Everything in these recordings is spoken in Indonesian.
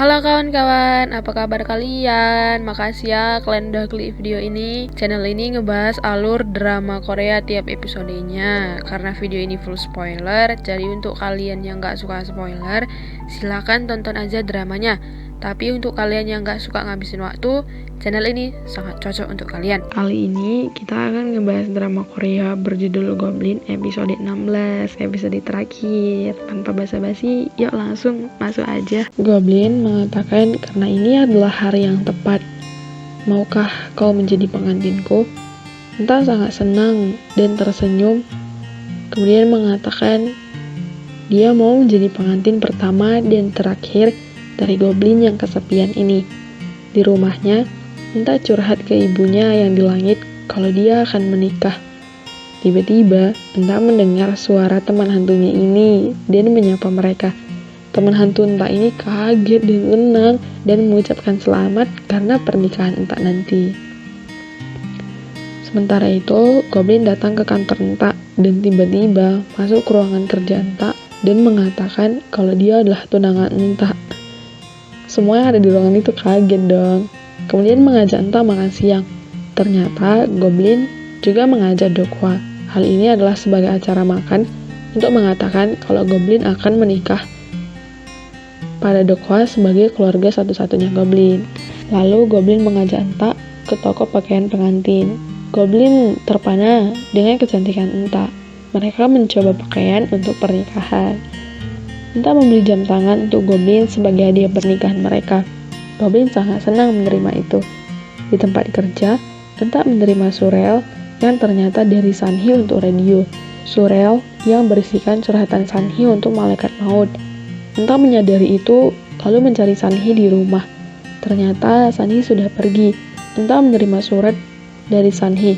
Halo kawan-kawan, apa kabar kalian? Makasih ya kalian udah klik video ini. Channel ini ngebahas alur drama Korea tiap episodenya. Karena video ini full spoiler, jadi untuk kalian yang gak suka spoiler, silahkan tonton aja dramanya. Tapi untuk kalian yang gak suka ngabisin waktu, channel ini sangat cocok untuk kalian. Kali ini kita akan ngebahas drama Korea berjudul Goblin episode 16, episode terakhir. Tanpa basa-basi, yuk langsung masuk aja. Goblin mengatakan karena ini adalah hari yang tepat. Maukah kau menjadi pengantinku? Entah sangat senang dan tersenyum. Kemudian mengatakan dia mau menjadi pengantin pertama dan terakhir dari Goblin yang kesepian ini. Di rumahnya, entah curhat ke ibunya yang di langit kalau dia akan menikah. Tiba-tiba, entah mendengar suara teman hantunya ini dan menyapa mereka. Teman hantu entah ini kaget dan senang dan mengucapkan selamat karena pernikahan entah nanti. Sementara itu, Goblin datang ke kantor entah dan tiba-tiba masuk ke ruangan kerja entah dan mengatakan kalau dia adalah tunangan entah. Semua yang ada di ruangan itu kaget dong. Kemudian mengajak entah makan siang. Ternyata Goblin juga mengajak Dokwa. Hal ini adalah sebagai acara makan untuk mengatakan kalau Goblin akan menikah pada Dokwa sebagai keluarga satu-satunya Goblin. Lalu Goblin mengajak entah ke toko pakaian pengantin. Goblin terpana dengan kecantikan entah. Mereka mencoba pakaian untuk pernikahan. Entah membeli jam tangan untuk Goblin sebagai hadiah pernikahan mereka. Goblin sangat senang menerima itu. Di tempat kerja, entah menerima surel yang ternyata dari Sanhi untuk radio. Surel yang berisikan curhatan Sanhi untuk malaikat maut. Entah menyadari itu, lalu mencari Sanhi di rumah. Ternyata Sanhi sudah pergi. Entah menerima surat dari Sanhi.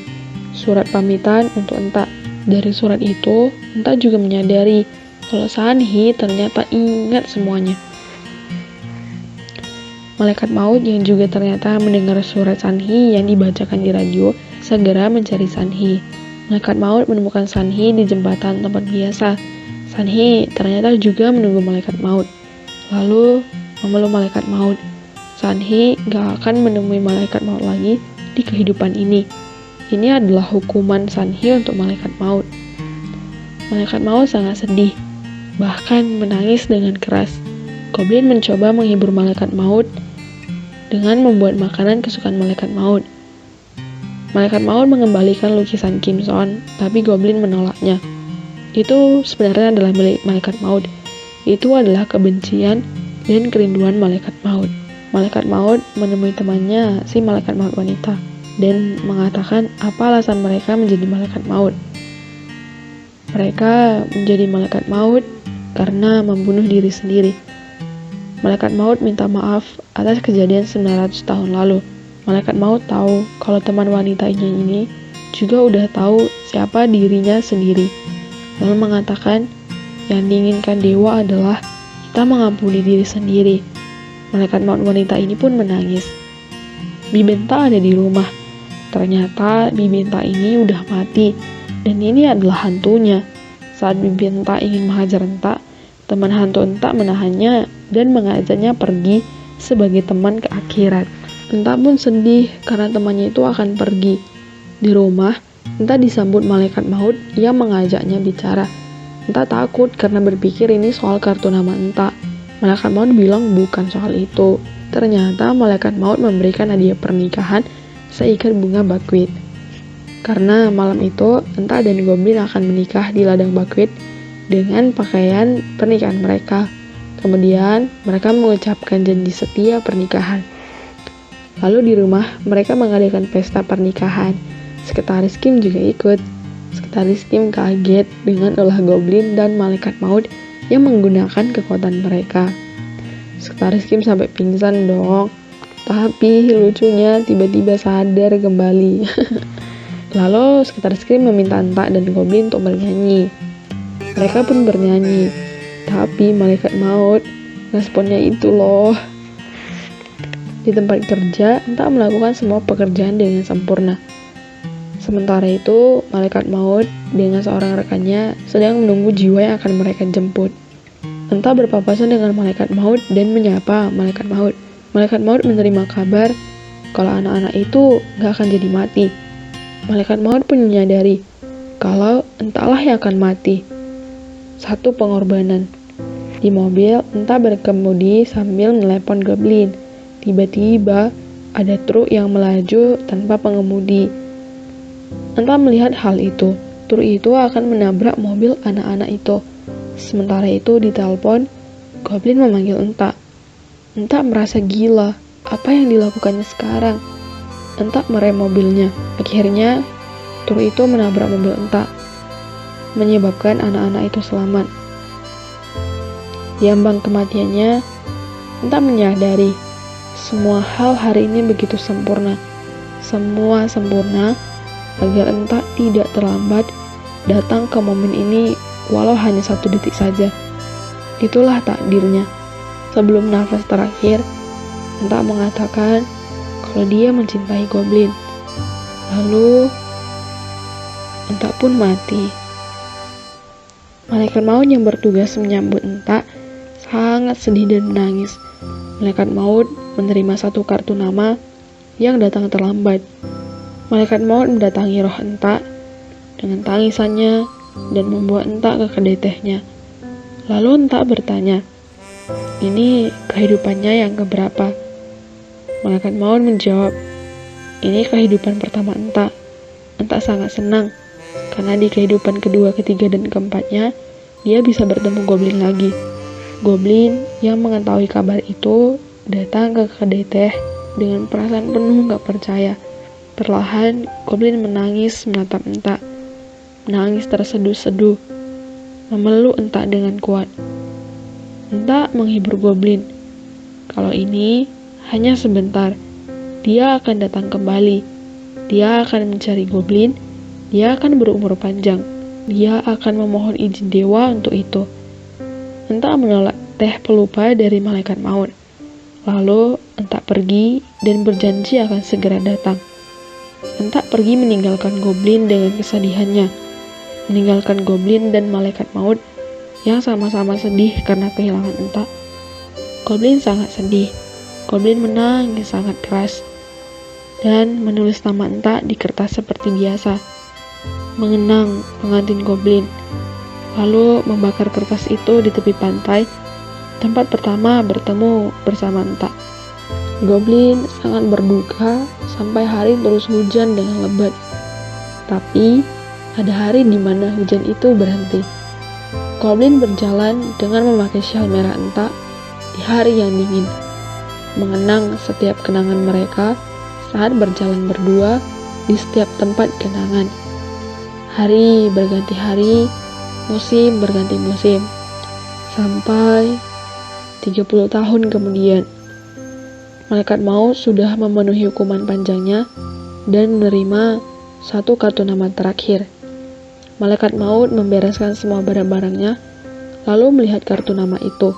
Surat pamitan untuk entah. Dari surat itu, entah juga menyadari kalau Sanhi ternyata ingat semuanya. Malaikat maut yang juga ternyata mendengar surat Sanhi yang dibacakan di radio segera mencari Sanhi. Malaikat maut menemukan Sanhi di jembatan tempat biasa. Sanhi ternyata juga menunggu malaikat maut. Lalu memeluk malaikat maut. Sanhi gak akan menemui malaikat maut lagi di kehidupan ini. Ini adalah hukuman Sanhi untuk malaikat maut. Malaikat maut sangat sedih, bahkan menangis dengan keras. Goblin mencoba menghibur malaikat maut dengan membuat makanan kesukaan malaikat maut. Malaikat maut mengembalikan lukisan Kim Son, tapi Goblin menolaknya. Itu sebenarnya adalah milik malaikat maut. Itu adalah kebencian dan kerinduan malaikat maut. Malaikat maut menemui temannya, si malaikat maut wanita, dan mengatakan apa alasan mereka menjadi malaikat maut. Mereka menjadi malaikat maut karena membunuh diri sendiri. Malaikat maut minta maaf atas kejadian 900 tahun lalu. Malaikat maut tahu kalau teman wanitanya ini juga udah tahu siapa dirinya sendiri. Lalu mengatakan yang diinginkan dewa adalah kita mengampuni diri sendiri. Malaikat maut wanita ini pun menangis. Bibi Entah ada di rumah. Ternyata Bibi Entah ini udah mati dan ini adalah hantunya. Saat Bibi Entah ingin menghajar Entah, teman hantu Entah menahannya dan mengajaknya pergi sebagai teman ke akhirat. Entah pun sedih karena temannya itu akan pergi. Di rumah, Entah disambut malaikat maut yang mengajaknya bicara. Entah takut karena berpikir ini soal kartu nama Entah. Malaikat maut bilang bukan soal itu. Ternyata malaikat maut memberikan hadiah pernikahan seikat bunga buckwheat. Karena malam itu, Entah dan Goblin akan menikah di ladang buckwheat dengan pakaian pernikahan mereka. Kemudian, mereka mengucapkan janji setia pernikahan. Lalu di rumah, mereka mengadakan pesta pernikahan. Sekretaris Kim juga ikut. Sekretaris Kim kaget dengan ulah Goblin dan malaikat maut yang menggunakan kekuatan mereka. Sekretaris Kim sampai pingsan dong. Tapi lucunya tiba-tiba sadar kembali. Lalu sekretaris Kim meminta Entah dan Goblin untuk bernyanyi. Mereka pun bernyanyi. Tapi malaikat maut responnya itu loh. Di tempat kerja, Entah melakukan semua pekerjaan dengan sempurna. Sementara itu, malaikat maut dengan seorang rekannya sedang menunggu jiwa yang akan mereka jemput. Entah berpapasan dengan malaikat maut dan menyapa malaikat maut. Malaikat maut menerima kabar kalau anak-anak itu gak akan jadi mati. Malaikat maut pun menyadari kalau entahlah yang akan mati. Satu pengorbanan. Di mobil, entah berkemudi sambil menelepon goblin. Tiba-tiba ada truk yang melaju tanpa pengemudi. Entah melihat hal itu, truk itu akan menabrak mobil anak-anak itu. Sementara itu di telepon, goblin memanggil Entah. Entah merasa gila, apa yang dilakukannya sekarang? Entah merem mobilnya. Akhirnya, truk itu menabrak mobil Entah, menyebabkan anak-anak itu selamat. Di ambang kematiannya, Entah menyadari semua hal hari ini begitu sempurna. Semua sempurna agar Entah tidak terlambat datang ke momen ini walau hanya 1 detik saja. Itulah takdirnya. Sebelum nafas terakhir, Entah mengatakan kalau dia mencintai goblin. Lalu, Entah pun mati. Malaikat maut yang bertugas menyambut Entah sangat sedih dan menangis. Malaikat maut menerima 1 kartu nama yang datang terlambat. Malaikat maut mendatangi roh Entah dengan tangisannya dan membawa Entah ke kedai tehnya. Lalu Entah bertanya, ini kehidupannya yang keberapa? Malaikat maut menjawab, ini kehidupan pertama Entah. Entah sangat senang karena di kehidupan kedua, ketiga, dan keempatnya dia bisa bertemu goblin lagi. Goblin yang mengetahui kabar itu datang ke kedai teh dengan perasaan penuh gak percaya. Perlahan goblin menangis menatap Entah. Menangis terseduh-seduh, memeluk Entah dengan kuat. Entah menghibur goblin. Kalau ini hanya sebentar, dia akan datang kembali. Dia akan mencari goblin. Dia akan berumur panjang. Dia akan memohon izin dewa untuk itu. Entah menolak teh pelupa dari malaikat maut. Lalu Entah pergi dan berjanji akan segera datang. Entah pergi meninggalkan goblin dengan kesedihannya. Meninggalkan goblin dan malaikat maut yang sama-sama sedih karena kehilangan Entah. Goblin sangat sedih. Goblin menangis sangat keras dan menulis nama Entah di kertas seperti biasa. Mengenang pengantin goblin, lalu membakar kertas itu di tepi pantai, tempat pertama bertemu bersama Entah. Goblin sangat berduka sampai hari terus hujan dengan lebat. Tapi ada hari di mana hujan itu berhenti. Goblin berjalan dengan memakai syal merah Entah di hari yang dingin, mengenang setiap kenangan mereka saat berjalan berdua di setiap tempat kenangan. Hari berganti hari, musim berganti musim, sampai 30 tahun kemudian. Malaikat maut sudah memenuhi hukuman panjangnya dan menerima 1 kartu nama terakhir. Malaikat maut membereskan semua barang-barangnya, lalu melihat kartu nama itu.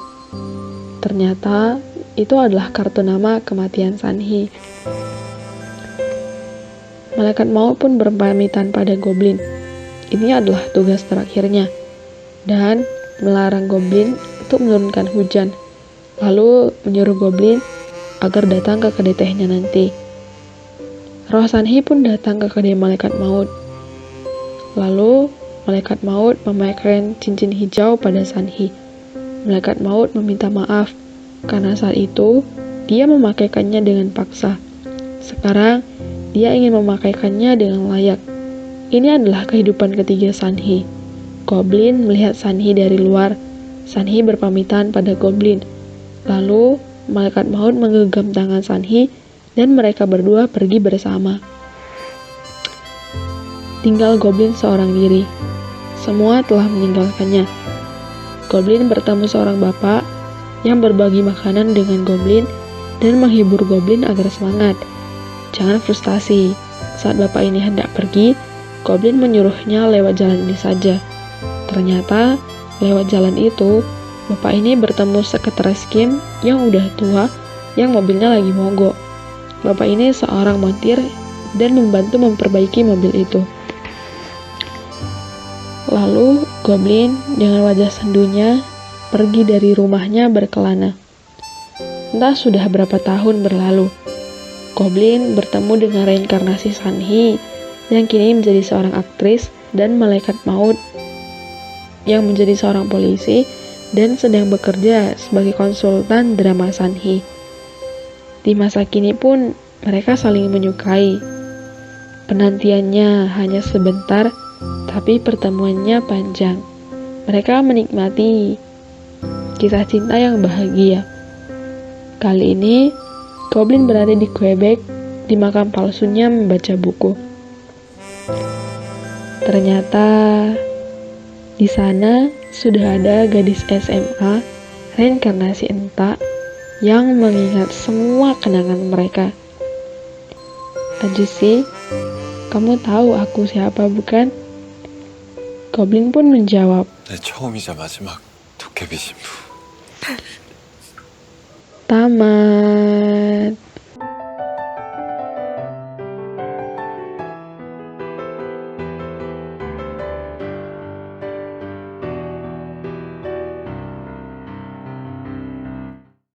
Ternyata itu adalah kartu nama kematian Sanhi. Malaikat maut pun berpamitan pada goblin. Ini adalah tugas terakhirnya, dan melarang goblin untuk menurunkan hujan, lalu menyuruh goblin agar datang ke kedai tehnya nanti. Roh Sanhi pun datang ke kedai malaikat maut. Lalu, malaikat maut memakai cincin hijau pada Sanhi. Malaikat maut meminta maaf, karena saat itu, dia memakaikannya dengan paksa. Sekarang, dia ingin memakaikannya dengan layak. Ini adalah kehidupan ketiga Sanhi. Goblin melihat Sanhi dari luar. Sanhi berpamitan pada goblin. Lalu, malaikat maut menggenggam tangan Sanhi, dan mereka berdua pergi bersama. Tinggal goblin seorang diri. Semua telah meninggalkannya. Goblin bertemu seorang bapak yang berbagi makanan dengan goblin dan menghibur goblin agar semangat. Jangan frustasi. Saat bapak ini hendak pergi, goblin menyuruhnya lewat jalan ini saja. Ternyata, lewat jalan itu, bapak ini bertemu sekretaris Kim yang udah tua, yang mobilnya lagi mogok. Bapak ini seorang montir dan membantu memperbaiki mobil itu. Lalu, goblin dengan wajah sendunya pergi dari rumahnya berkelana. Entah sudah berapa tahun berlalu, Goblin bertemu dengan reinkarnasi Sanhi yang kini menjadi seorang aktris dan malaikat maut yang menjadi seorang polisi dan sedang bekerja sebagai konsultan drama Sanhi. Di masa kini pun mereka saling menyukai. Penantiannya hanya sebentar, tapi pertemuannya panjang. Mereka menikmati kisah cinta yang bahagia. Kali ini, Goblin berada di Quebec, di makam palsunya membaca buku. Ternyata di sana sudah ada gadis SMA, reinkarnasi Enta, yang mengingat semua kenangan mereka. Ajusi, kamu tahu aku siapa bukan? Goblin pun menjawab, 내 처음이자 마지막 도깨비 신부. Tama.